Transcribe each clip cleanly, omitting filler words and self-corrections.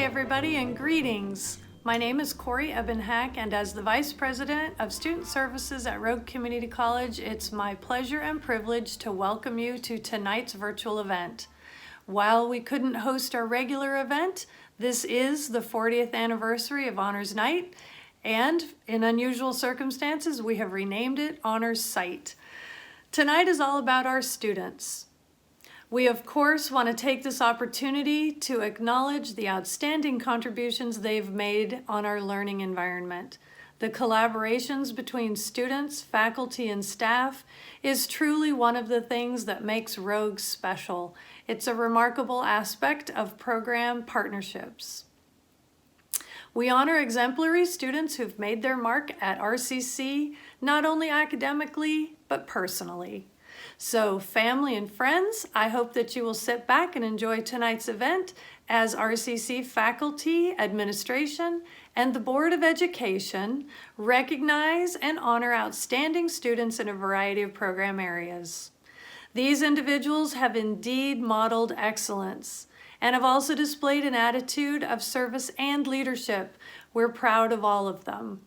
Hi everybody and greetings. My name is Corey Ebenhack, and as the Vice President of Student Services at Rogue Community College, it's my pleasure and privilege to welcome you to tonight's virtual event. While we couldn't host our regular event, this is the 40th anniversary of Honors Night, and in unusual circumstances, we have renamed it Honors Site. Tonight is all about our students. We, of course, want to take this opportunity to acknowledge the outstanding contributions they've made on our learning environment. The collaborations between students, faculty, and staff is truly one of the things that makes Rogue special. It's a remarkable aspect of program partnerships. We honor exemplary students who've made their mark at RCC, not only academically, but personally. So family and friends, I hope that you will sit back and enjoy tonight's event as RCC faculty, administration, and the Board of Education recognize and honor outstanding students in a variety of program areas. These individuals have indeed modeled excellence and have also displayed an attitude of service and leadership. We're proud of all of them.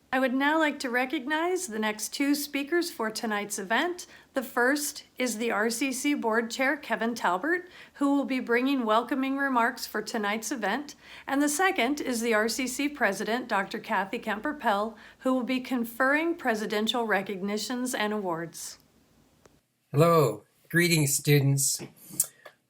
I would now like to recognize the next two speakers for tonight's event. The first is the RCC Board Chair, Kevin Talbert, who will be bringing welcoming remarks for tonight's event. And the second is the RCC President, Dr. Cathy Kemper-Pelle, who will be conferring presidential recognitions and awards. Hello, greetings students.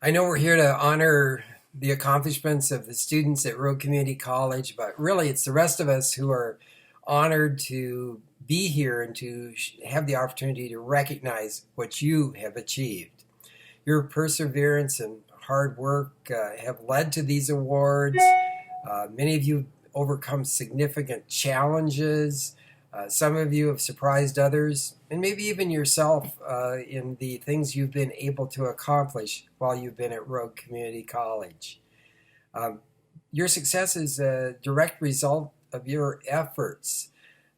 I know we're here to honor the accomplishments of the students at Rogue Community College, but really it's the rest of us who are honored to be here and to have the opportunity to recognize what you have achieved. Your perseverance and hard work have led to these awards. Many of you overcome significant challenges. Some of you have surprised others, and maybe even yourself in the things you've been able to accomplish while you've been at Rogue Community College. Your success is a direct result of your efforts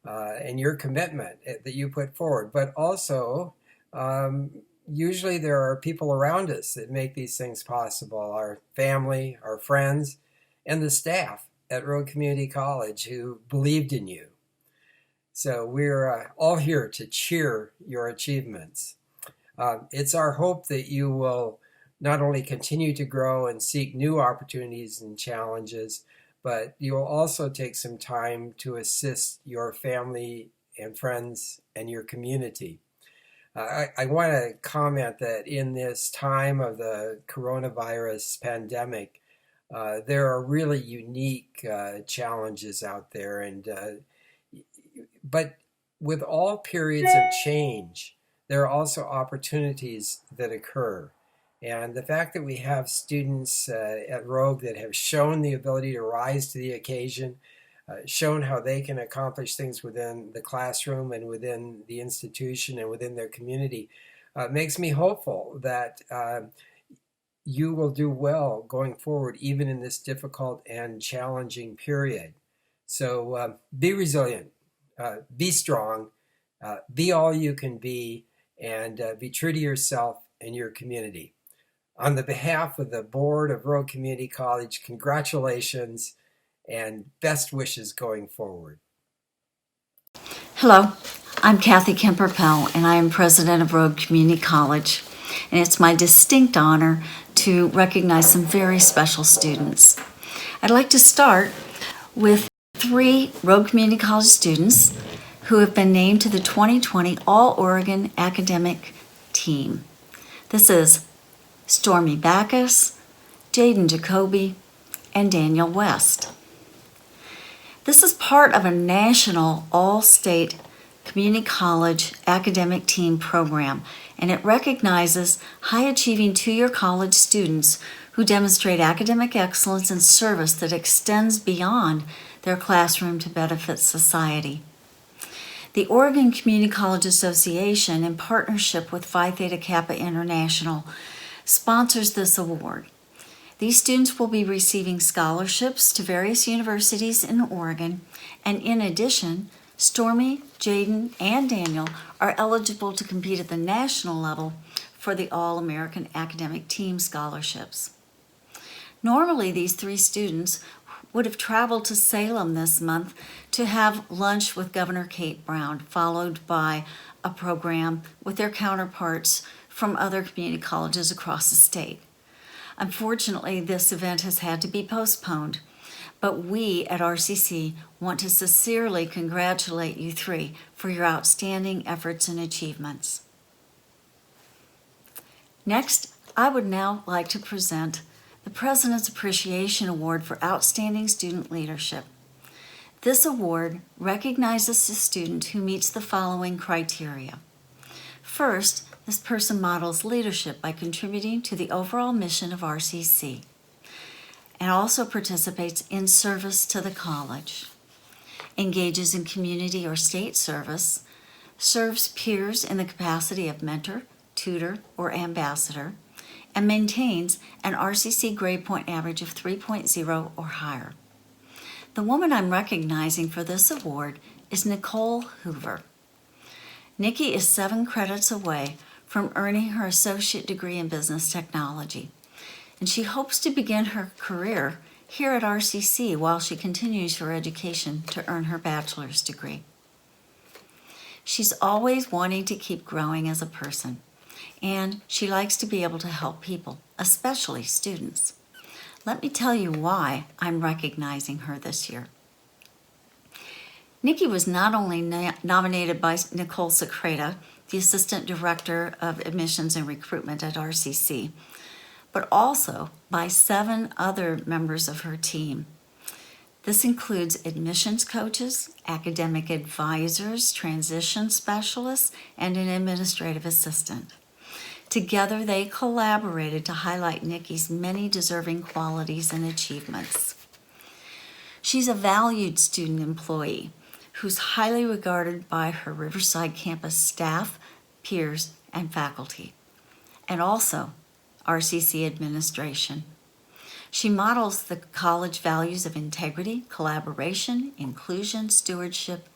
and your commitment that you put forward, but also usually there are people around us that make these things possible: our family, our friends, and the staff at Rogue Community College who believed in you. So we're all here to cheer your achievements. It's our hope that you will not only continue to grow and seek new opportunities and challenges, but you will also take some time to assist your family and friends and your community. I want to comment that in this time of the coronavirus pandemic, there are really unique challenges out there, but with all periods of change, there are also opportunities that occur. And the fact that we have students at Rogue that have shown the ability to rise to the occasion, shown how they can accomplish things within the classroom and within the institution and within their community, makes me hopeful that you will do well going forward, even in this difficult and challenging period. So be resilient, be strong, be all you can be, and be true to yourself and your community. On the behalf of the board of Rogue Community College, congratulations and best wishes going forward. Hello, I'm Cathy Kemper-Pelle, and I am president of Rogue Community College. And it's my distinct honor to recognize some very special students. I'd like to start with 3 Rogue Community College students who have been named to the 2020 All-Oregon Academic Team. This is Stormy Backus, Jaden Jacoby, and Daniel West. This is part of a national all-state community college academic team program, and it recognizes high-achieving two-year college students who demonstrate academic excellence and service that extends beyond their classroom to benefit society. The Oregon Community College Association, in partnership with Phi Theta Kappa International, sponsors this award. These students will be receiving scholarships to various universities in Oregon, and in addition, Stormy, Jaden, and Daniel are eligible to compete at the national level for the All-American Academic Team scholarships. Normally, these 3 students would have traveled to Salem this month to have lunch with Governor Kate Brown, followed by a program with their counterparts from other community colleges across the state. Unfortunately, this event has had to be postponed, but we at RCC want to sincerely congratulate you 3 for your outstanding efforts and achievements. Next, I would now like to present the President's Appreciation Award for Outstanding Student Leadership. This award recognizes a student who meets the following criteria. First, this person models leadership by contributing to the overall mission of RCC and also participates in service to the college, engages in community or state service, serves peers in the capacity of mentor, tutor, or ambassador, and maintains an RCC grade point average of 3.0 or higher. The woman I'm recognizing for this award is Nicole Hoover. Nikki is 7 credits away from earning her associate degree in business technology, and she hopes to begin her career here at RCC while she continues her education to earn her bachelor's degree. She's always wanting to keep growing as a person, and she likes to be able to help people, especially students. Let me tell you why I'm recognizing her this year. Nikki was not only nominated by Nicole Secreta, the Assistant Director of Admissions and Recruitment at RCC, but also by 7 other members of her team. This includes admissions coaches, academic advisors, transition specialists, and an administrative assistant. Together, they collaborated to highlight Nikki's many deserving qualities and achievements. She's a valued student employee who's highly regarded by her Riverside campus staff, peers, and faculty, and also RCC administration. She models the college values of integrity, collaboration, inclusion, stewardship,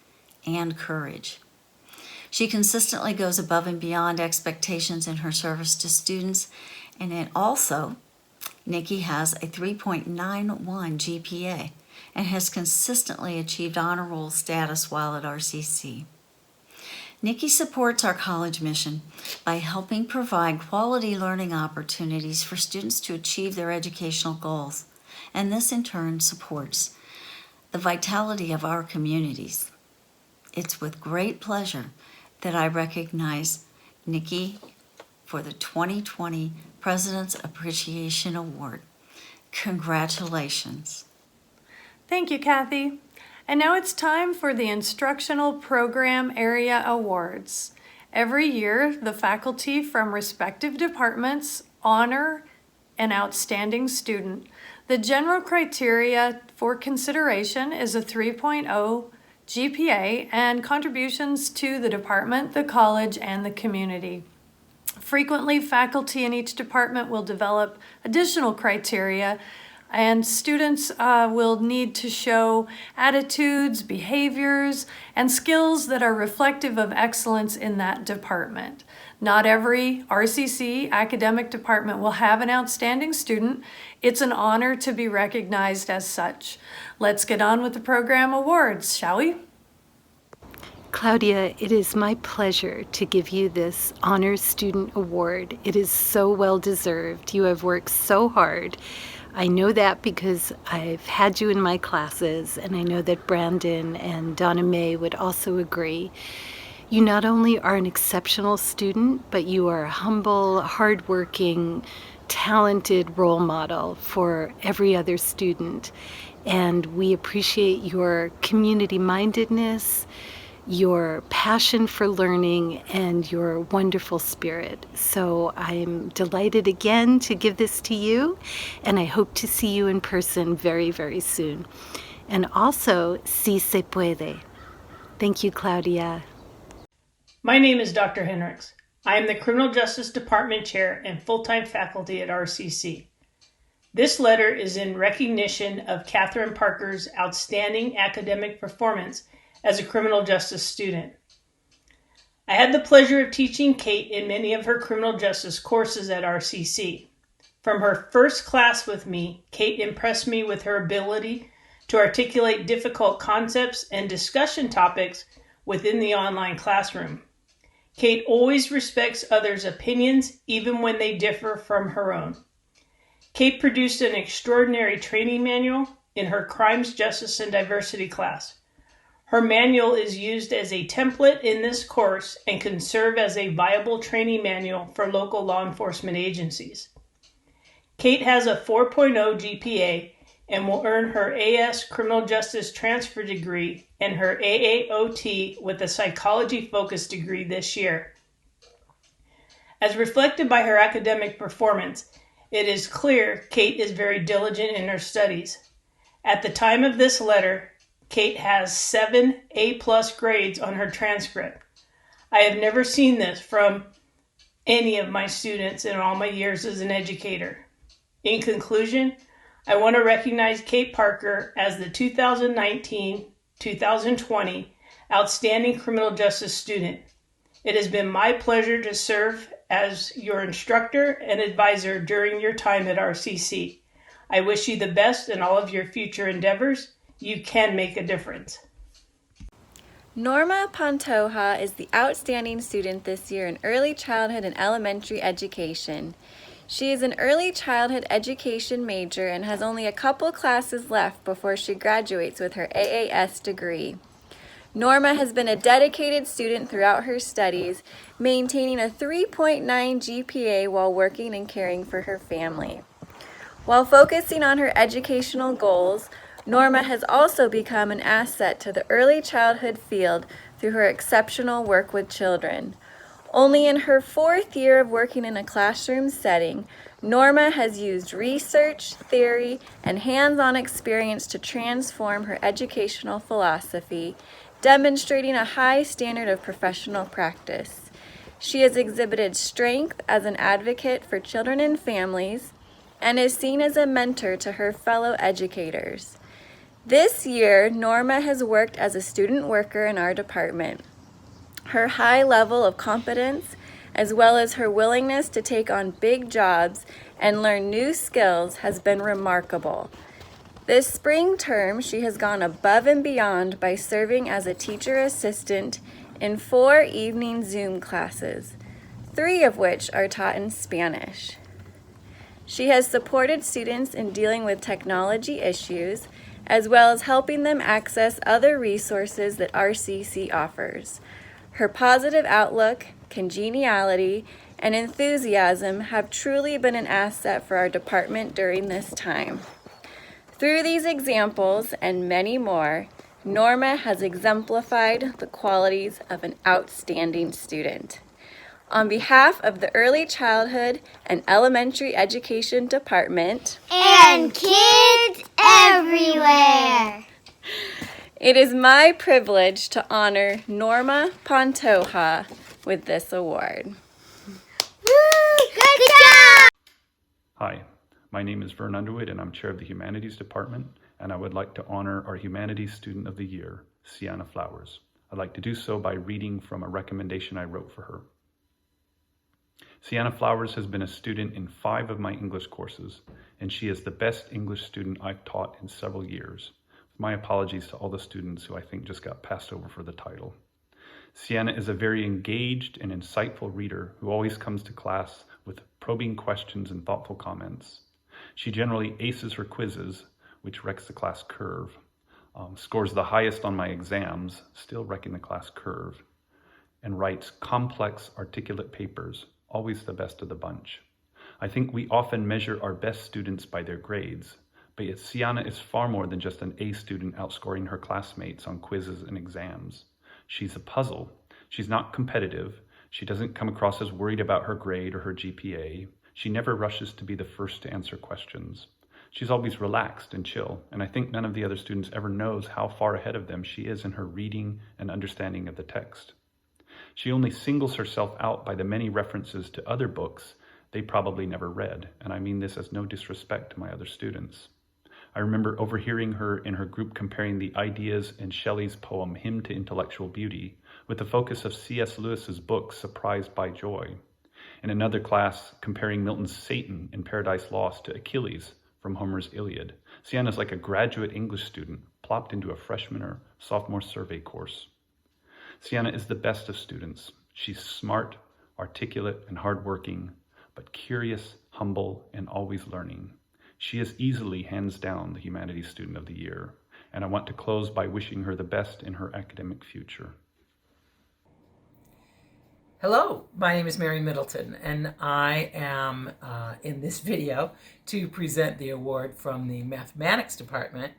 and courage. She consistently goes above and beyond expectations in her service to students, and it also, Nikki has a 3.91 GPA and has consistently achieved honor roll status while at RCC. Nikki supports our college mission by helping provide quality learning opportunities for students to achieve their educational goals, and this in turn supports the vitality of our communities. It's with great pleasure that I recognize Nikki for the 2020 President's Appreciation Award. Congratulations. Thank you, Cathy. And now it's time for the Instructional Program Area Awards. Every year, the faculty from respective departments honor an outstanding student. The general criteria for consideration is a 3.0 GPA and contributions to the department, the college, and the community. Frequently, faculty in each department will develop additional criteria, and students will need to show attitudes, behaviors, and skills that are reflective of excellence in that department. Not every RCC academic department will have an outstanding student. It's an honor to be recognized as such. Let's get on with the program awards, shall we? Claudia, it is my pleasure to give you this Honor Student Award. It is so well deserved. You have worked so hard. I know that because I've had you in my classes, and I know that Brandon and Donna Mae would also agree. You not only are an exceptional student, but you are a humble, hardworking, talented role model for every other student. And we appreciate your community-mindedness, your passion for learning, and your wonderful spirit. So I'm delighted again to give this to you, and I hope to see you in person very, very soon. And also, si se puede. Thank you, Claudia. My name is Dr. Henriques. I am the Criminal Justice Department Chair and full-time faculty at RCC. This letter is in recognition of Catherine Parker's outstanding academic performance as a criminal justice student. I had the pleasure of teaching Kate in many of her criminal justice courses at RCC. From her first class with me, Kate impressed me with her ability to articulate difficult concepts and discussion topics within the online classroom. Kate always respects others' opinions, even when they differ from her own. Kate produced an extraordinary training manual in her Crimes, Justice, and Diversity class. Her manual is used as a template in this course and can serve as a viable training manual for local law enforcement agencies. Kate has a 4.0 GPA and will earn her AS Criminal Justice Transfer degree and her AAOT with a psychology-focused degree this year. As reflected by her academic performance, it is clear Kate is very diligent in her studies. At the time of this letter, Kate has 7 A+ grades on her transcript. I have never seen this from any of my students in all my years as an educator. In conclusion, I want to recognize Kate Parker as the 2019-2020 Outstanding Criminal Justice Student. It has been my pleasure to serve as your instructor and advisor during your time at RCC. I wish you the best in all of your future endeavors. You can make a difference. Norma Pantoja is the outstanding student this year in early childhood and elementary education. She is an early childhood education major and has only a couple classes left before she graduates with her AAS degree. Norma has been a dedicated student throughout her studies, maintaining a 3.9 GPA while working and caring for her family. While focusing on her educational goals, Norma has also become an asset to the early childhood field through her exceptional work with children. Only in her 4th year of working in a classroom setting, Norma has used research, theory, and hands-on experience to transform her educational philosophy, demonstrating a high standard of professional practice. She has exhibited strength as an advocate for children and families and is seen as a mentor to her fellow educators. This year, Norma has worked as a student worker in our department. Her high level of competence, as well as her willingness to take on big jobs and learn new skills, has been remarkable. This spring term, she has gone above and beyond by serving as a teacher assistant in 4 evening Zoom classes, 3 of which are taught in Spanish. She has supported students in dealing with technology issues, as well as helping them access other resources that RCC offers. Her positive outlook, congeniality, and enthusiasm have truly been an asset for our department during this time. Through these examples and many more, Norma has exemplified the qualities of an outstanding student. On behalf of the Early Childhood and Elementary Education Department and kids everywhere, it is my privilege to honor Norma Pantoja with this award. Woo! Good job! Hi, my name is Verne Underwood and I'm chair of the Humanities Department, and I would like to honor our Humanities Student of the Year, Sienna Flowers. I'd like to do so by reading from a recommendation I wrote for her. Sienna Flowers has been a student in 5 of my English courses, and she is the best English student I've taught in several years. My apologies to all the students who I think just got passed over for the title. Sienna is a very engaged and insightful reader who always comes to class with probing questions and thoughtful comments. She generally aces her quizzes, which wrecks the class curve, scores the highest on my exams, still wrecking the class curve, and writes complex, articulate papers, always the best of the bunch. I think we often measure our best students by their grades, but yet Sienna is far more than just an A student outscoring her classmates on quizzes and exams. She's a puzzle. She's not competitive. She doesn't come across as worried about her grade or her GPA. She never rushes to be the first to answer questions. She's always relaxed and chill, and I think none of the other students ever knows how far ahead of them she is in her reading and understanding of the text. She only singles herself out by the many references to other books they probably never read, and I mean this as no disrespect to my other students. I remember overhearing her in her group comparing the ideas in Shelley's poem Hymn to Intellectual Beauty with the focus of C.S. Lewis's book Surprised by Joy. In another class, comparing Milton's Satan in Paradise Lost to Achilles from Homer's Iliad. Sienna's like a graduate English student plopped into a freshman or sophomore survey course. Sienna is the best of students. She's smart, articulate, and hardworking, but curious, humble, and always learning. She is easily, hands down, the Humanities Student of the Year, and I want to close by wishing her the best in her academic future. Hello, my name is Mary Middleton, and I am in this video to present the award from the Mathematics Department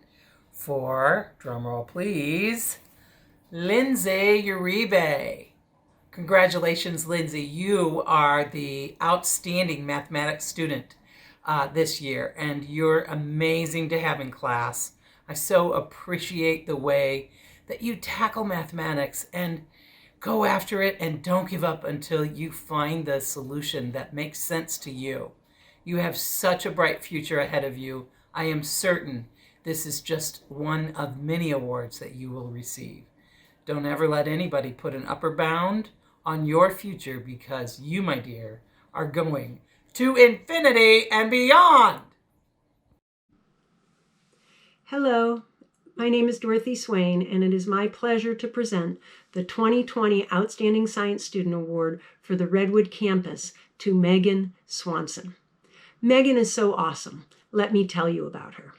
for, drumroll please, Lindsay Uribe. Congratulations, Lindsay. You are the outstanding mathematics student this year, and you're amazing to have in class. I so appreciate the way that you tackle mathematics and go after it and don't give up until you find the solution that makes sense to you. You have such a bright future ahead of you. I am certain this is just one of many awards that you will receive. Don't ever let anybody put an upper bound on your future, because you, my dear, are going to infinity and beyond. Hello, my name is Dorothy Swain, and it is my pleasure to present the 2020 Outstanding Science Student Award for the Redwood campus to Megan Swanson. Megan is so awesome. Let me tell you about her.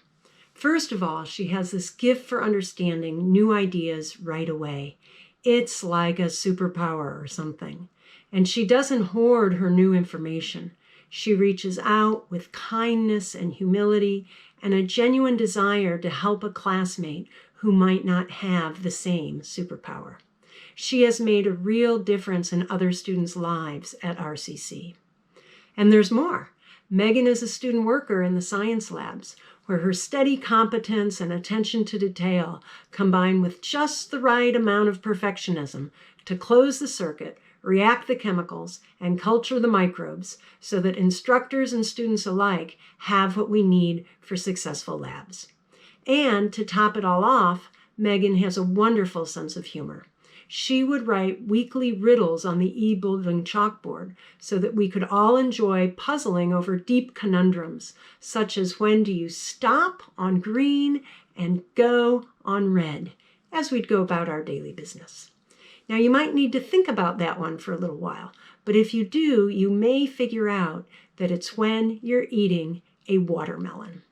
First of all, she has this gift for understanding new ideas right away. It's like a superpower or something. And she doesn't hoard her new information. She reaches out with kindness and humility and a genuine desire to help a classmate who might not have the same superpower. She has made a real difference in other students' lives at RCC. And there's more. Megan is a student worker in the science labs, where her steady competence and attention to detail combine with just the right amount of perfectionism to close the circuit, react the chemicals, and culture the microbes so that instructors and students alike have what we need for successful labs. And to top it all off, Megan has a wonderful sense of humor. She would write weekly riddles on the e-building chalkboard so that we could all enjoy puzzling over deep conundrums, such as when do you stop on green and go on red, as we'd go about our daily business. Now, you might need to think about that one for a little while, but if you do, you may figure out that it's when you're eating a watermelon.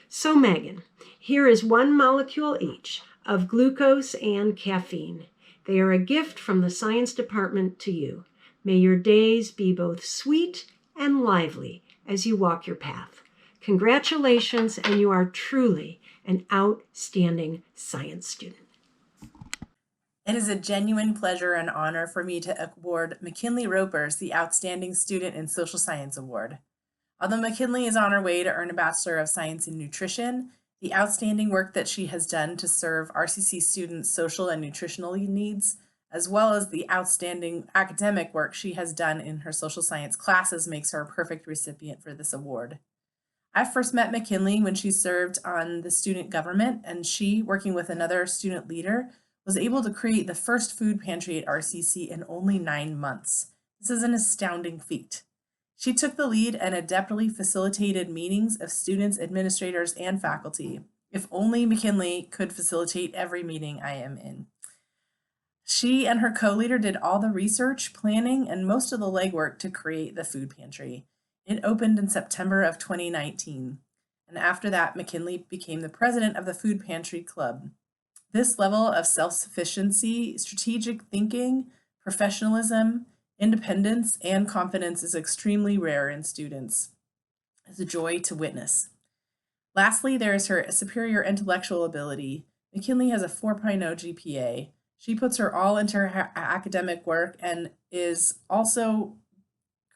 So, Megan, here is one molecule each of glucose and caffeine. They are a gift from the science department to you. May your days be both sweet and lively as you walk your path. Congratulations, and you are truly an outstanding science student. It is a genuine pleasure and honor for me to award McKinley Ropers the Outstanding Student in Social Science Award. Although McKinley is on her way to earn a Bachelor of Science in Nutrition, the outstanding work that she has done to serve RCC students' social and nutritional needs, as well as the outstanding academic work she has done in her social science classes, makes her a perfect recipient for this award. I first met McKinley when she served on the student government, and she, working with another student leader, was able to create the first food pantry at RCC in only 9 months. This is an astounding feat. She took the lead and adeptly facilitated meetings of students, administrators, and faculty. If only McKinley could facilitate every meeting I am in. She and her co-leader did all the research, planning, and most of the legwork to create the food pantry. It opened in September of 2019. And after that, McKinley became the president of the Food Pantry Club. This level of self-sufficiency, strategic thinking, professionalism, independence, and confidence is extremely rare in students. It's a joy to witness. Lastly, there is her superior intellectual ability. McKinley has a 4.0 GPA. She puts her all into her academic work and is also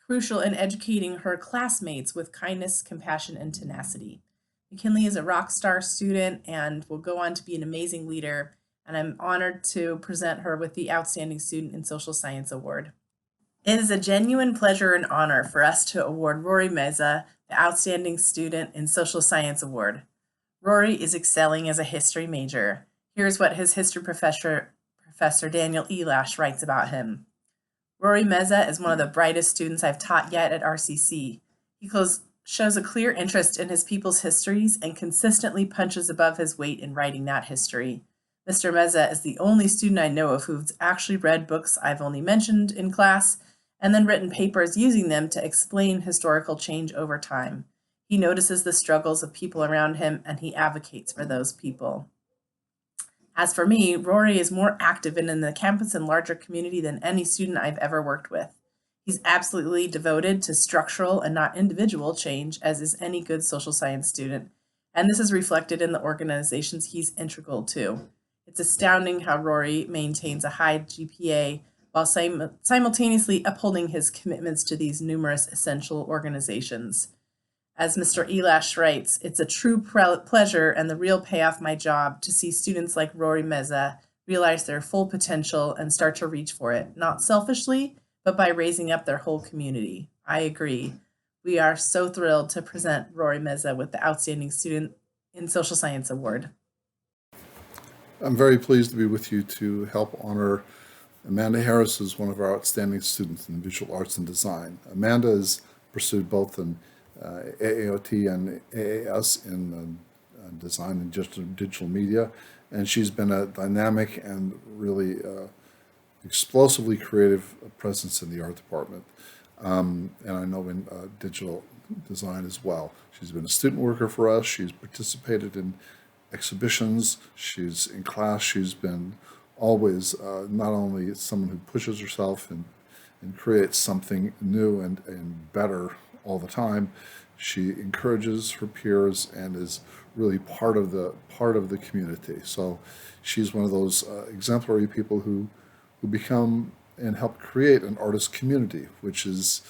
crucial in educating her classmates with kindness, compassion, and tenacity. McKinley is a rock star student and will go on to be an amazing leader, and I'm honored to present her with the Outstanding Student in Social Science Award. It is a genuine pleasure and honor for us to award Rory Meza the Outstanding Student in Social Science Award. Rory is excelling as a history major. Here's what his history professor Daniel Elash writes about him. Rory Meza is one of the brightest students I've taught yet at RCC. He shows a clear interest in his people's histories and consistently punches above his weight in writing that history. Mr. Meza is the only student I know of who's actually read books I've only mentioned in class and then written papers using them to explain historical change over time. He notices the struggles of people around him and he advocates for those people. As for me, Rory is more active in the campus and larger community than any student I've ever worked with. He's absolutely devoted to structural and not individual change, as is any good social science student, and this is reflected in the organizations he's integral to. It's astounding how Rory maintains a high GPA while simultaneously upholding his commitments to these numerous essential organizations. As Mr. Elash writes, it's a true pleasure and the real payoff my job to see students like Rory Meza realize their full potential and start to reach for it, not selfishly, but by raising up their whole community. I agree. We are so thrilled to present Rory Meza with the Outstanding Student in Social Science Award. I'm very pleased to be with you to help honor Amanda Harris, who's one of our outstanding students in visual arts and design. Amanda has pursued both an AAOT and AAS in design and digital media, and she's been a dynamic and really explosively creative presence in the art department, and I know in digital design as well. She's been a student worker for us. She's participated in exhibitions. She's in class. She's been always not only someone who pushes herself and creates something new and better all the time. She encourages her peers and is really part of the community. So she's one of those exemplary people who become and help create an artist community, which is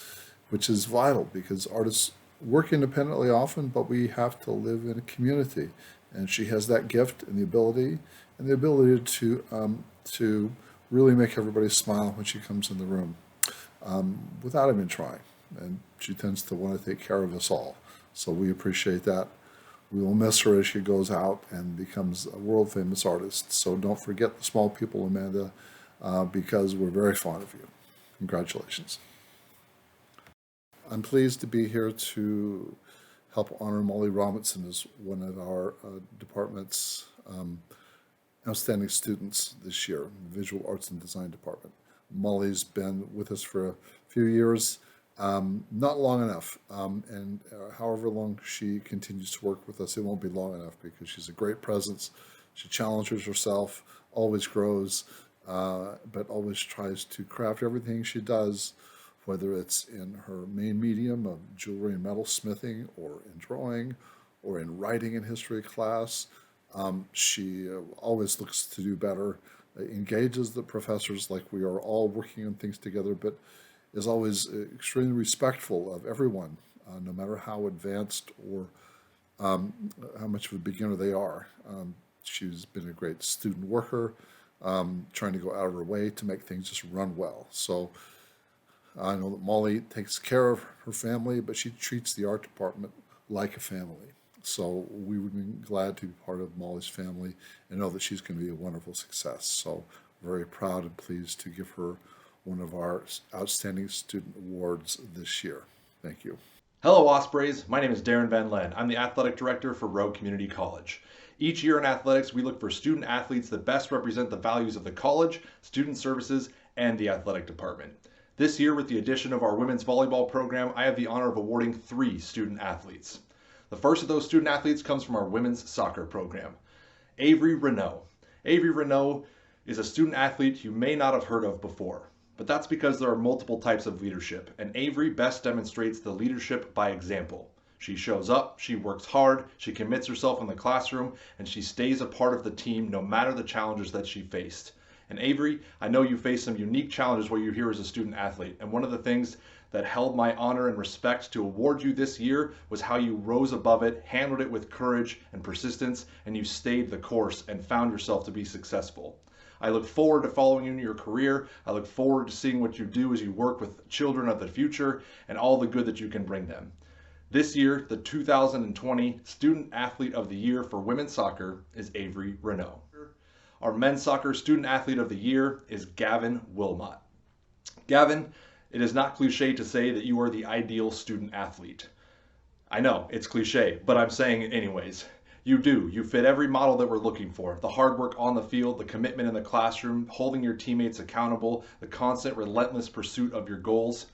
vital because artists work independently often, but we have to live in a community. And she has that gift and the ability to really make everybody smile when she comes in the room without even trying. And she tends to want to take care of us all. So we appreciate that. We will miss her as she goes out and becomes a world famous artist. So don't forget the small people, Amanda, because we're very fond of you. Congratulations. I'm pleased to be here to help honor Molly Robinson as one of our department's outstanding students this year, in the Visual Arts and Design Department. Molly's been with us for a few years. Not long enough, and however long she continues to work with us, it won't be long enough because she's a great presence. She challenges herself, always grows, but always tries to craft everything she does, whether it's in her main medium of jewelry and metal smithing, or in drawing, or in writing in history class. She always looks to do better, engages the professors like we are all working on things together, but is always extremely respectful of everyone, no matter how advanced or how much of a beginner they are. She's been a great student worker, trying to go out of her way to make things just run well. So I know that Molly takes care of her family, but she treats the art department like a family. So we would be glad to be part of Molly's family and know that she's going to be a wonderful success. So very proud and pleased to give her one of our Outstanding Student Awards this year. Thank you. Hello Ospreys, my name is Darren VanLehn. I'm the Athletic Director for Rogue Community College. Each year in athletics, we look for student athletes that best represent the values of the college, student services, and the athletic department. This year, with the addition of our women's volleyball program, I have the honor of awarding 3 student athletes. The first of those student athletes comes from our women's soccer program, Avery Renault. Avery Renault is a student athlete you may not have heard of before. But that's because there are multiple types of leadership, and Avery best demonstrates the leadership by example. She shows up, she works hard, she commits herself in the classroom, and she stays a part of the team no matter the challenges that she faced. And Avery, I know you faced some unique challenges while you're here as a student athlete, and one of the things that held my honor and respect to award you this year was how you rose above it, handled it with courage and persistence, and you stayed the course and found yourself to be successful. I look forward to following you in your career. I look forward to seeing what you do as you work with children of the future and all the good that you can bring them. This year, the 2020 Student Athlete of the Year for women's soccer is Avery Renault. Our men's soccer Student Athlete of the Year is Gavin Wilmot. Gavin, it is not cliche to say that you are the ideal student athlete. I know, it's cliche, but I'm saying it anyways. You do. You fit every model that we're looking for. The hard work on the field, the commitment in the classroom, holding your teammates accountable, the constant, relentless pursuit of your goals.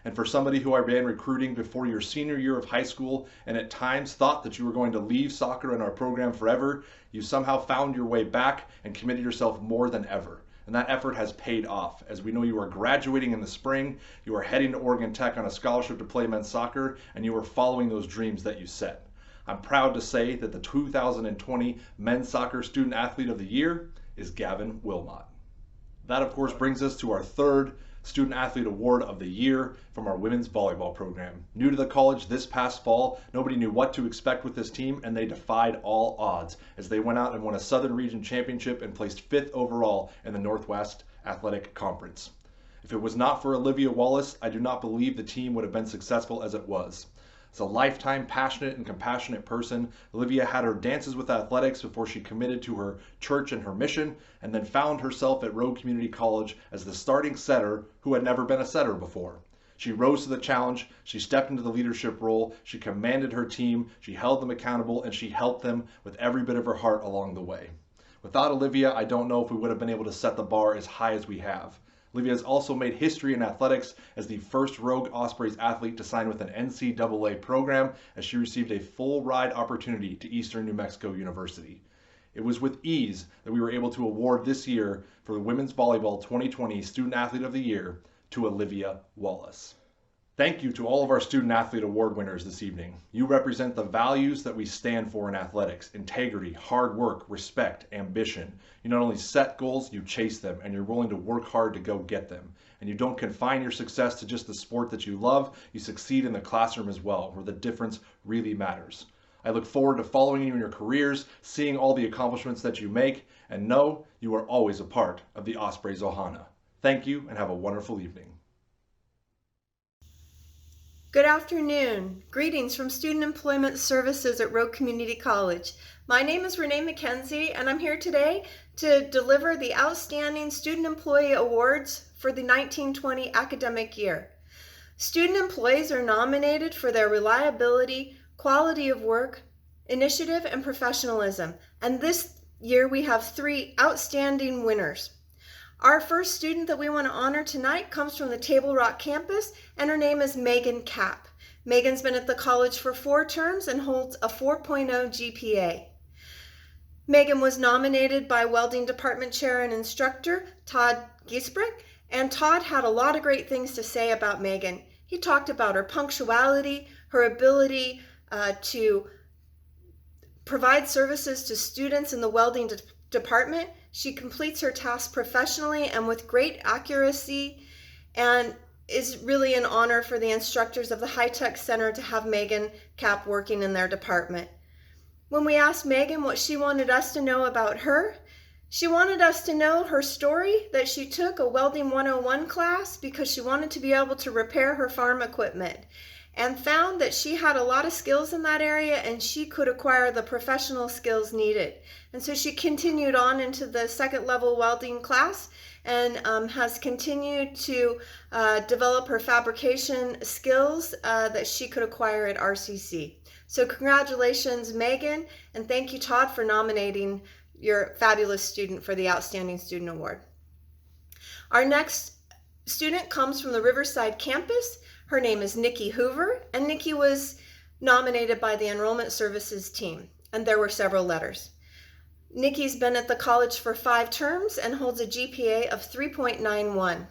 And for somebody who I ran recruiting before your senior year of high school and at times thought that you were going to leave soccer in our program forever, you somehow found your way back and committed yourself more than ever. And that effort has paid off, as we know you are graduating in the spring, you are heading to Oregon Tech on a scholarship to play men's soccer, and you are following those dreams that you set. I'm proud to say that the 2020 Men's Soccer Student Athlete of the Year is Gavin Wilmot. That, of course, brings us to our third Student Athlete Award of the Year from our women's volleyball program. New to the college this past fall, nobody knew what to expect with this team, and they defied all odds as they went out and won a Southern Region Championship and placed 5th overall in the Northwest Athletic Conference. If it was not for Olivia Wallace, I do not believe the team would have been successful as it was. As a lifetime passionate and compassionate person, Olivia had her dances with athletics before she committed to her church and her mission, and then found herself at Rogue Community College as the starting setter who had never been a setter before. She rose to the challenge, she stepped into the leadership role, she commanded her team, she held them accountable, and she helped them with every bit of her heart along the way. Without Olivia, I don't know if we would have been able to set the bar as high as we have. Olivia has also made history in athletics as the first Rogue Ospreys athlete to sign with an NCAA program, as she received a full ride opportunity to Eastern New Mexico University. It was with ease that we were able to award this year for the Women's Volleyball 2020 Student Athlete of the Year to Olivia Wallace. Thank you to all of our Student Athlete Award winners this evening. You represent the values that we stand for in athletics: integrity, hard work, respect, ambition. You not only set goals, you chase them, and you're willing to work hard to go get them. And you don't confine your success to just the sport that you love, you succeed in the classroom as well, where the difference really matters. I look forward to following you in your careers, seeing all the accomplishments that you make, and know you are always a part of the Ospreys Ohana. Thank you, and have a wonderful evening. Good afternoon. Greetings from Student Employment Services at Rogue Community College. My name is Renee McKenzie, and I'm here today to deliver the Outstanding Student Employee Awards for the 1920 academic year. Student employees are nominated for their reliability, quality of work, initiative, and professionalism. And this year we have 3 outstanding winners. Our first student that we want to honor tonight comes from the Table Rock campus, and her name is Megan Kapp. Megan's been at the college for 4 terms and holds a 4.0 GPA. Megan was nominated by Welding Department Chair and Instructor Todd Giesbrick, and Todd had a lot of great things to say about Megan. He talked about her punctuality, her ability to provide services to students in the welding department. She completes her task professionally and with great accuracy, and is really an honor for the instructors of the High Tech Center to have Megan Kapp working in their department. When we asked Megan what she wanted us to know about her, she wanted us to know her story, that she took a Welding 101 class because she wanted to be able to repair her farm equipment, and found that she had a lot of skills in that area and she could acquire the professional skills needed. And so she continued on into the 2nd level welding class and has continued to develop her fabrication skills that she could acquire at RCC. So congratulations, Megan, and thank you, Todd, for nominating your fabulous student for the Outstanding Student Award. Our next student comes from the Riverside campus. Her name is Nikki Hoover, and Nikki was nominated by the Enrollment Services team, and there were several letters. Nikki's been at the college for 5 terms and holds a GPA of 3.91.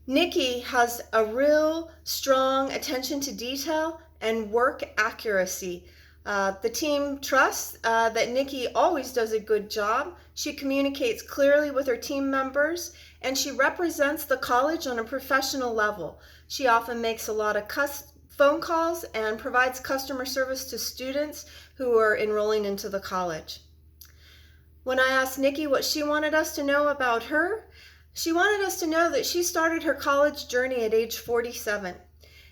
Nikki has a real strong attention to detail and work accuracy. The team trusts that Nikki always does a good job. She communicates clearly with her team members, and she represents the college on a professional level. She often makes a lot of phone calls and provides customer service to students who are enrolling into the college. When I asked Nikki what she wanted us to know about her, she wanted us to know that she started her college journey at age 47.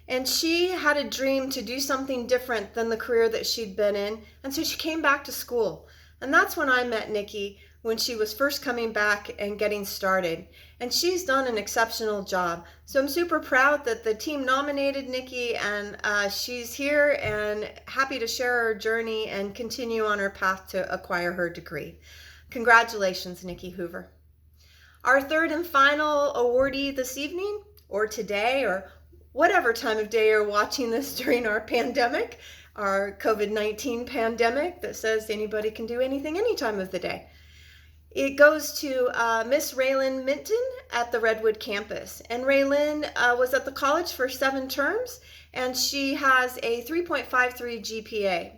And she had a dream to do something different than the career that she'd been in, and so she came back to school. And that's when I met Nikki. when she was first coming back and getting started. And she's done an exceptional job. So I'm super proud that the team nominated Nikki, and she's here and happy to share her journey and continue on her path to acquire her degree. Congratulations, Nikki Hoover. Our third and final awardee this evening, or today, or whatever time of day you're watching this during our pandemic, our COVID-19 pandemic that says anybody can do anything any time of the day. It goes to Miss Raylyn Minton at the Redwood campus. And Raylyn was at the college for 7 terms, and she has a 3.53 GPA.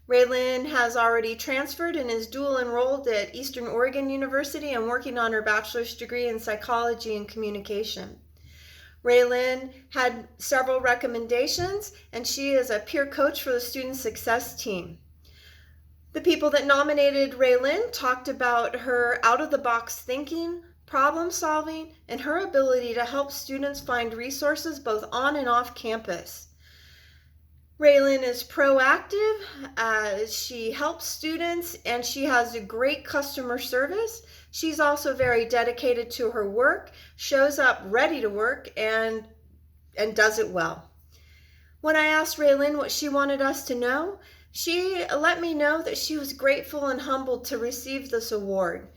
Raylyn has already transferred and is dual enrolled at Eastern Oregon University and working on her bachelor's degree in psychology and communication. Raylyn had several recommendations, and she is a peer coach for the student success team. The people that nominated Raylyn talked about her out-of-the-box thinking, problem solving, and her ability to help students find resources both on and off campus. Raylyn is proactive, she helps students, and she has a great customer service. She's also very dedicated to her work, shows up ready to work, and does it well. When I asked Raylyn what she wanted us to know, she let me know that she was grateful and humbled to receive this award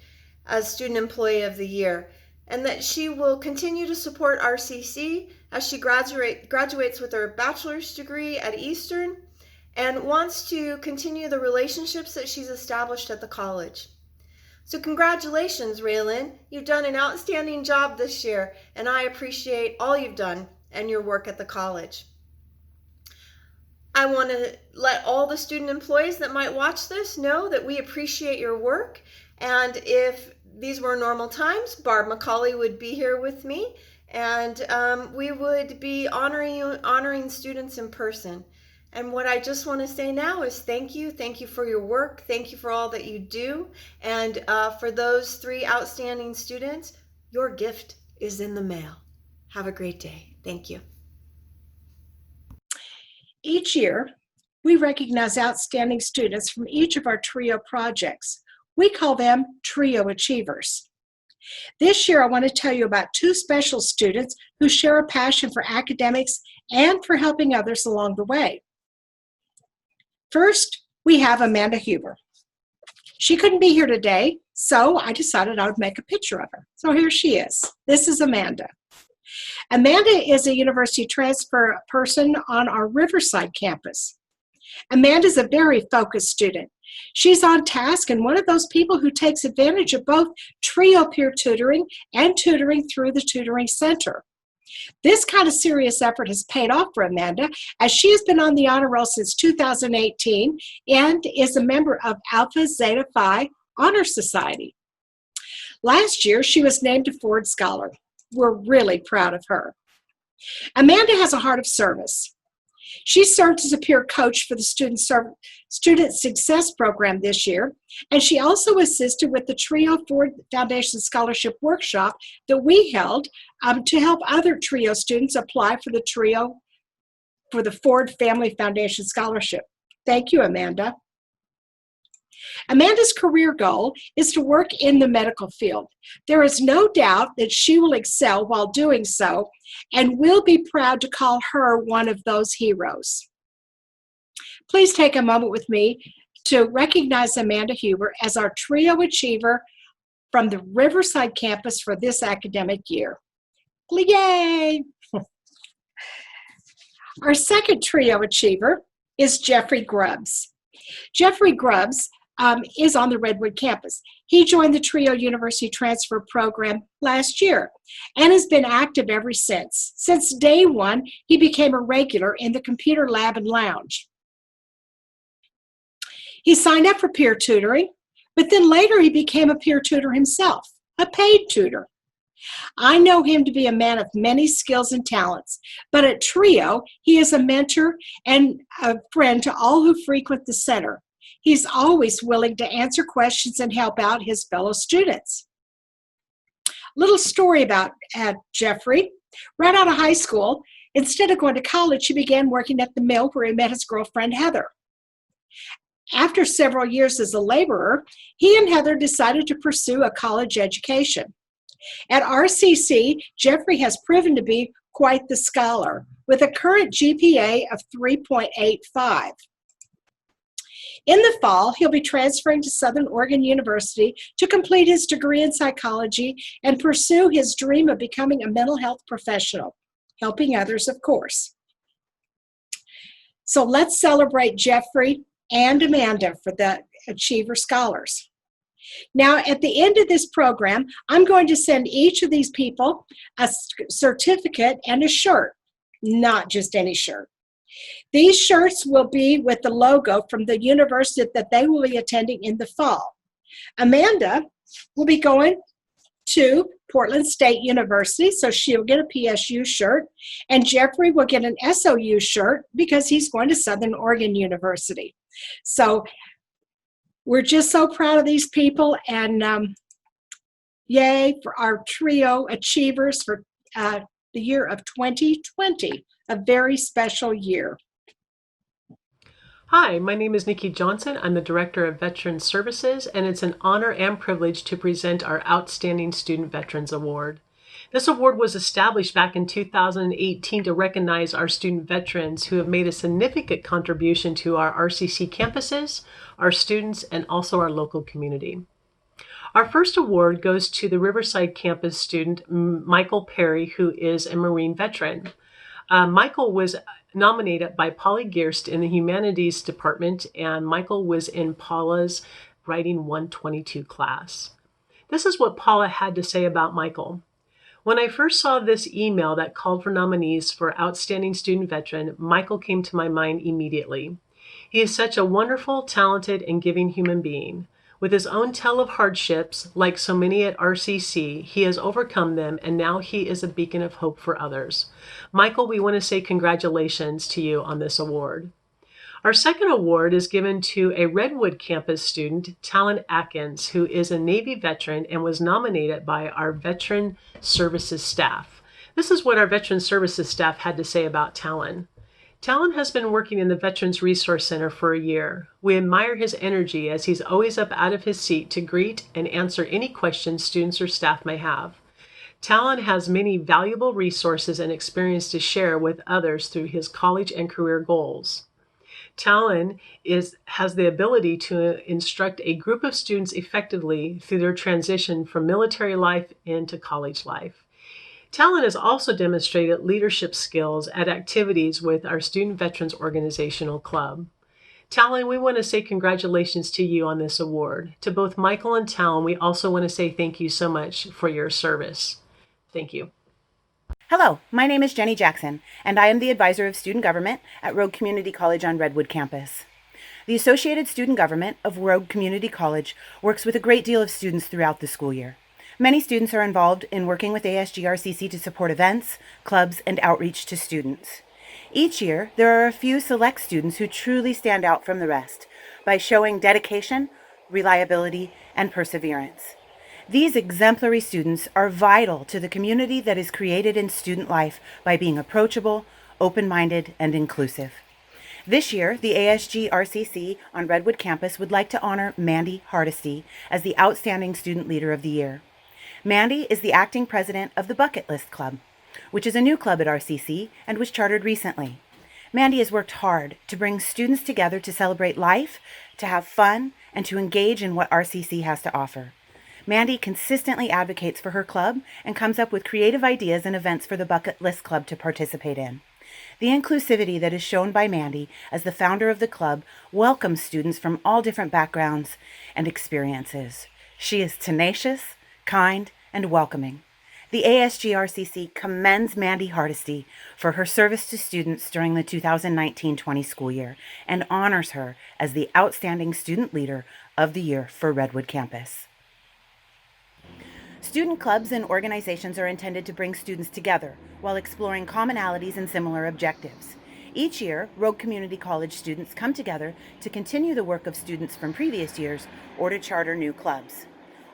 as Student Employee of the Year, and that she will continue to support RCC as she graduates with her bachelor's degree at Eastern and wants to continue the relationships that she's established at the college. So congratulations, Raylyn. You've done an outstanding job this year, and I appreciate all you've done and your work at the college. I want to let all the student employees that might watch this know that we appreciate your work, and if these were normal times, Barb McCauley would be here with me, and we would be honoring students in person. And what I just want to say now is thank you for your work, thank you for all that you do, and for those 3 outstanding students, your gift is in the mail. Have a great day. Thank you. Each year, we recognize outstanding students from each of our TRIO projects. We call them TRIO Achievers. This year, I want to tell you about 2 special students who share a passion for academics and for helping others along the way. First, we have Amanda Huber. She couldn't be here today, so I decided I would make a picture of her. So here she is. This is Amanda. Amanda is a university transfer person on our Riverside campus. Amanda is a very focused student. She's on task and one of those people who takes advantage of both TRIO peer tutoring and tutoring through the tutoring center. This kind of serious effort has paid off for Amanda, as she has been on the honor roll since 2018 and is a member of Alpha Zeta Phi Honor Society. Last year, she was named a Ford Scholar. We're really proud of her. Amanda has a heart of service. She served as a peer coach for the Student Success Program this year, and she also assisted with the TRIO Ford Foundation Scholarship Workshop that we held to help other TRIO students apply for the Ford Family Foundation Scholarship. Thank you, Amanda. Amanda's career goal is to work in the medical field. There is no doubt that she will excel while doing so, and we'll be proud to call her one of those heroes. Please take a moment with me to recognize Amanda Huber as our TRIO Achiever from the Riverside campus for this academic year. Yay! Our second TRIO Achiever is Jeffrey Grubbs. Jeffrey Grubbs is on the Redwood campus. He joined the TRIO University Transfer Program last year and has been active ever since. Since day one, he became a regular in the computer lab and lounge. He signed up for peer tutoring, but then later he became a peer tutor himself, a paid tutor. I know him to be a man of many skills and talents, but at TRIO, he is a mentor and a friend to all who frequent the center. He's always willing to answer questions and help out his fellow students. Little story about Jeffrey. Right out of high school, instead of going to college, he began working at the mill where he met his girlfriend, Heather. After several years as a laborer, he and Heather decided to pursue a college education. At RCC, Jeffrey has proven to be quite the scholar, with a current GPA of 3.85. In the fall, he'll be transferring to Southern Oregon University to complete his degree in psychology and pursue his dream of becoming a mental health professional, helping others, of course. So let's celebrate Jeffrey and Amanda for the Achiever Scholars. Now, at the end of this program, I'm going to send each of these people a certificate and a shirt, not just any shirt. These shirts will be with the logo from the university that they will be attending in the fall. Amanda will be going to Portland State University, so she'll get a PSU shirt, and Jeffrey will get an SOU shirt because he's going to Southern Oregon University. So we're just so proud of these people, and yay for our trio achievers for the year of 2020, a very special year. Hi, my name is Nikki Johnson. I'm the Director of Veteran Services, and it's an honor and privilege to present our Outstanding Student Veterans Award. This award was established back in 2018 to recognize our student veterans who have made a significant contribution to our RCC campuses, our students, and also our local community. Our first award goes to the Riverside campus student, Michael Perry, who is a Marine veteran. Michael was nominated by Polly Geerst in the Humanities Department, and Michael was in Paula's Writing 122 class. This is what Paula had to say about Michael. When I first saw this email that called for nominees for Outstanding Student Veteran, Michael came to my mind immediately. He is such a wonderful, talented, and giving human being. With his own tale of hardships, like so many at RCC, he has overcome them, and now he is a beacon of hope for others. Michael, we want to say congratulations to you on this award. Our second award is given to a Redwood campus student, Talon Atkins, who is a Navy veteran and was nominated by our Veteran Services staff. This is what our Veteran Services staff had to say about Talon. Talon has been working in the Veterans Resource Center for a year. We admire his energy as he's always up out of his seat to greet and answer any questions students or staff may have. Talon has many valuable resources and experience to share with others through his college and career goals. Talon has the ability to instruct a group of students effectively through their transition from military life into college life. Talon has also demonstrated leadership skills at activities with our Student Veterans Organizational Club. Talon, we want to say congratulations to you on this award. To both Michael and Talon, we also want to say thank you so much for your service. Thank you. Hello, my name is Jenny Jackson, and I am the Advisor of Student Government at Rogue Community College on Redwood campus. The Associated Student Government of Rogue Community College works with a great deal of students throughout the school year. Many students are involved in working with ASG-RCC to support events, clubs, and outreach to students. Each year, there are a few select students who truly stand out from the rest by showing dedication, reliability, and perseverance. These exemplary students are vital to the community that is created in student life by being approachable, open-minded, and inclusive. This year, the ASG-RCC on Redwood campus would like to honor Mandy Hardesty as the Outstanding Student Leader of the Year. Mandy is the acting president of the Bucket List Club, which is a new club at RCC and was chartered recently. Mandy has worked hard to bring students together to celebrate life, to have fun, and to engage in what RCC has to offer. Mandy consistently advocates for her club and comes up with creative ideas and events for the Bucket List Club to participate in. The inclusivity that is shown by Mandy as the founder of the club welcomes students from all different backgrounds and experiences. She is tenacious, kind, and welcoming. The ASG-RCC commends Mandy Hardesty for her service to students during the 2019-20 school year and honors her as the Outstanding Student Leader of the Year for Redwood campus. Student clubs and organizations are intended to bring students together while exploring commonalities and similar objectives. Each year, Rogue Community College students come together to continue the work of students from previous years or to charter new clubs.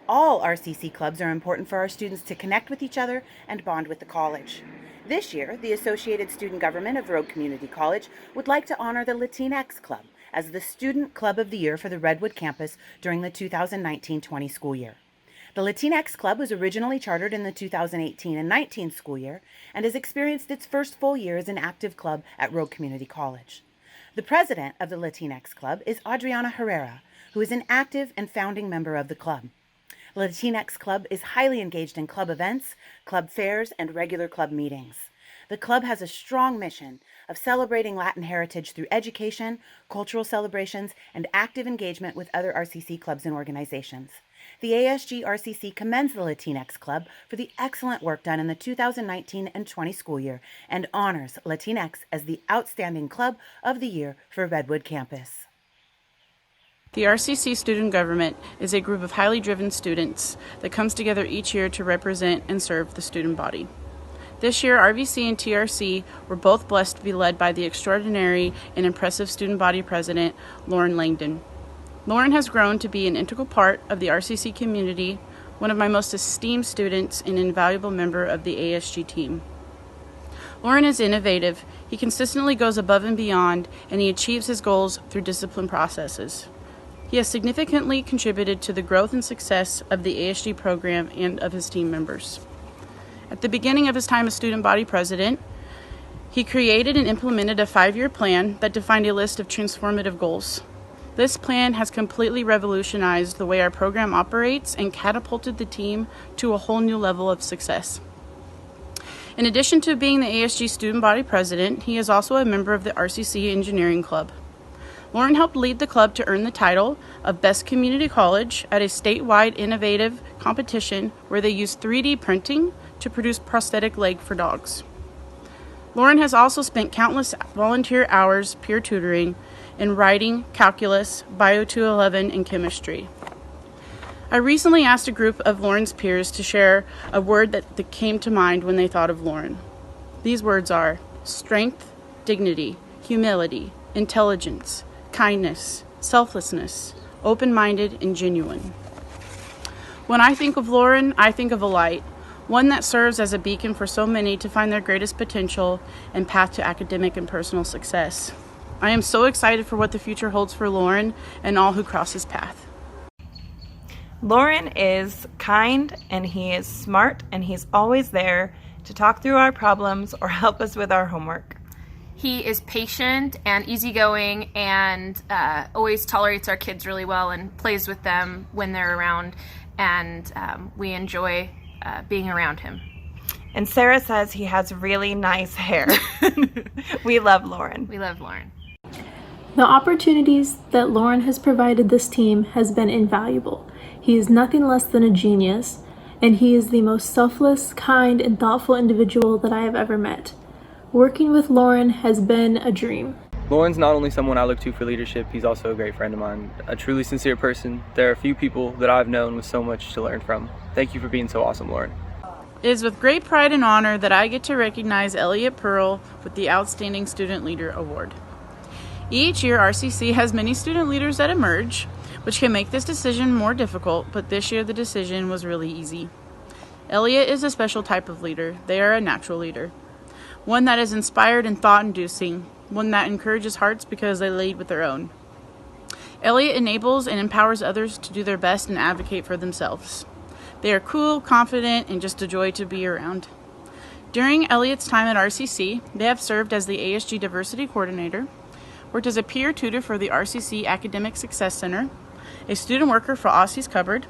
All RCC clubs are important for our students to connect with each other and bond with the college. This year, the Associated Student Government of Rogue Community College would like to honor the Latinx Club as the Student Club of the Year for the Redwood campus during the 2019-20 school year. The Latinx Club was originally chartered in the 2018 and 19 school year and has experienced its first full year as an active club at Rogue Community College. The president of the Latinx Club is Adriana Herrera, who is an active and founding member of the club. The Latinx Club is highly engaged in club events, club fairs, and regular club meetings. The club has a strong mission of celebrating Latin heritage through education, cultural celebrations, and active engagement with other RCC clubs and organizations. The ASG RCC commends the Latinx Club for the excellent work done in the 2019 and 20 school year and honors Latinx as the Outstanding Club of the Year for Redwood Campus. The RCC student government is a group of highly driven students that comes together each year to represent and serve the student body. This year, RVC and TRC were both blessed to be led by the extraordinary and impressive student body president, Lauren Langdon. Lauren has grown to be an integral part of the RCC community, one of my most esteemed students and an invaluable member of the ASG team. Lauren is innovative, he consistently goes above and beyond, and he achieves his goals through disciplined processes. He has significantly contributed to the growth and success of the ASG program and of his team members. At the beginning of his time as student body president, he created and implemented a 5-year plan that defined a list of transformative goals. This plan has completely revolutionized the way our program operates and catapulted the team to a whole new level of success. In addition to being the ASG student body president, he is also a member of the RCC Engineering Club. Lauren helped lead the club to earn the title of Best Community College at a statewide innovative competition where they used 3D printing to produce prosthetic leg for dogs. Lauren has also spent countless volunteer hours peer tutoring in writing, calculus, Bio 211, and chemistry. I recently asked a group of Lauren's peers to share a word that came to mind when they thought of Lauren. These words are strength, dignity, humility, intelligence, kindness, selflessness, open-minded, and genuine. When I think of Lauren, I think of a light, one that serves as a beacon for so many to find their greatest potential and path to academic and personal success. I am so excited for what the future holds for Lauren and all who cross his path. Lauren is kind and he is smart and he's always there to talk through our problems or help us with our homework. He is patient and easygoing and always tolerates our kids really well and plays with them when they're around, and we enjoy being around him. And Sarah says he has really nice hair. We love Lauren. We love Lauren. The opportunities that Lauren has provided this team has been invaluable. He is nothing less than a genius, and he is the most selfless, kind, and thoughtful individual that I have ever met. Working with Lauren has been a dream. Lauren's not only someone I look to for leadership, he's also a great friend of mine, a truly sincere person. There are a few people that I've known with so much to learn from. Thank you for being so awesome, Lauren. It is with great pride and honor that I get to recognize Elliot Pearl with the Outstanding Student Leader Award. Each year, RCC has many student leaders that emerge, which can make this decision more difficult, but this year the decision was really easy. Elliot is a special type of leader. They are a natural leader. One that is inspired and thought-inducing, one that encourages hearts because they lead with their own. Elliot enables and empowers others to do their best and advocate for themselves. They are cool, confident, and just a joy to be around. During Elliot's time at RCC, they have served as the ASG Diversity Coordinator, worked as a peer tutor for the RCC Academic Success Center, a student worker for Aussie's Cupboard,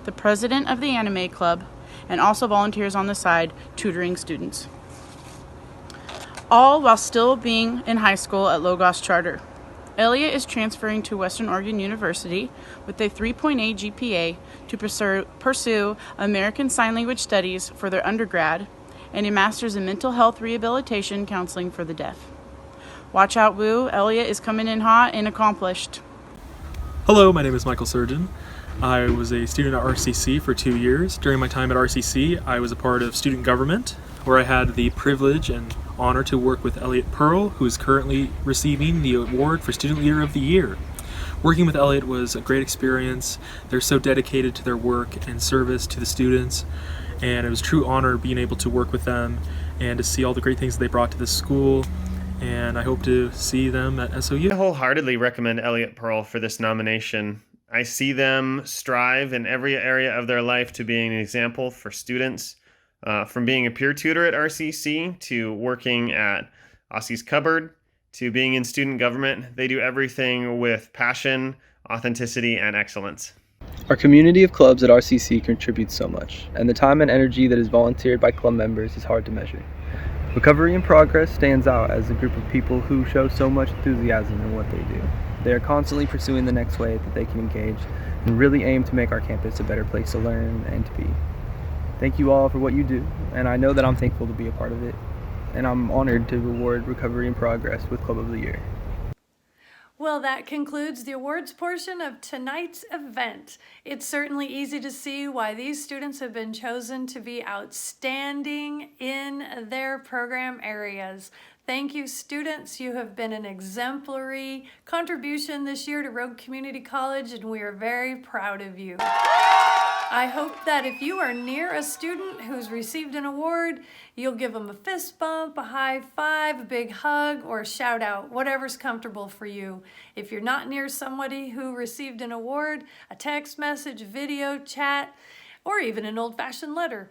the president of the Anime Club, and also volunteers on the side tutoring students. All while still being in high school at Logos Charter. Elliot is transferring to Western Oregon University with a 3.8 GPA to pursue American Sign Language Studies for their undergrad and a master's in mental health rehabilitation counseling for the deaf. Watch out, Woo. Elliot is coming in hot and accomplished. Hello, my name is Michael Surgeon. I was a student at RCC for 2 years. During my time at RCC, I was a part of student government, where I had the privilege and honor to work with Elliot Pearl, who is currently receiving the award for Student Leader of the Year. Working with Elliot was a great experience. They're so dedicated to their work and service to the students, and it was a true honor being able to work with them and to see all the great things they brought to the school and I hope to see them at SOU. I wholeheartedly recommend Elliot Pearl for this nomination. I see them strive in every area of their life to being an example for students, from being a peer tutor at RCC to working at Ossie's Cupboard to being in student government. They do everything with passion, authenticity, and excellence. Our community of clubs at RCC contributes so much, and the time and energy that is volunteered by club members is hard to measure. Recovery in Progress stands out as a group of people who show so much enthusiasm in what they do. They are constantly pursuing the next way that they can engage and really aim to make our campus a better place to learn and to be. Thank you all for what you do, and I know that I'm thankful to be a part of it, and I'm honored to award Recovery in Progress with Club of the Year. Well, that concludes the awards portion of tonight's event. It's certainly easy to see why these students have been chosen to be outstanding in their program areas. Thank you, students. You have been an exemplary contribution this year to Rogue Community College, and we are very proud of you. I hope that if you are near a student who's received an award, you'll give them a fist bump, a high five, a big hug, or a shout out, whatever's comfortable for you. If you're not near somebody who received an award, a text message, video, chat, or even an old-fashioned letter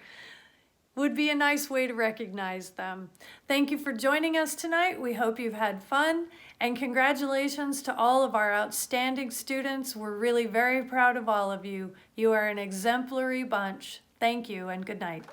would be a nice way to recognize them. Thank you for joining us tonight. We hope you've had fun, and congratulations to all of our outstanding students. We're really very proud of all of you. You are an exemplary bunch. Thank you and good night.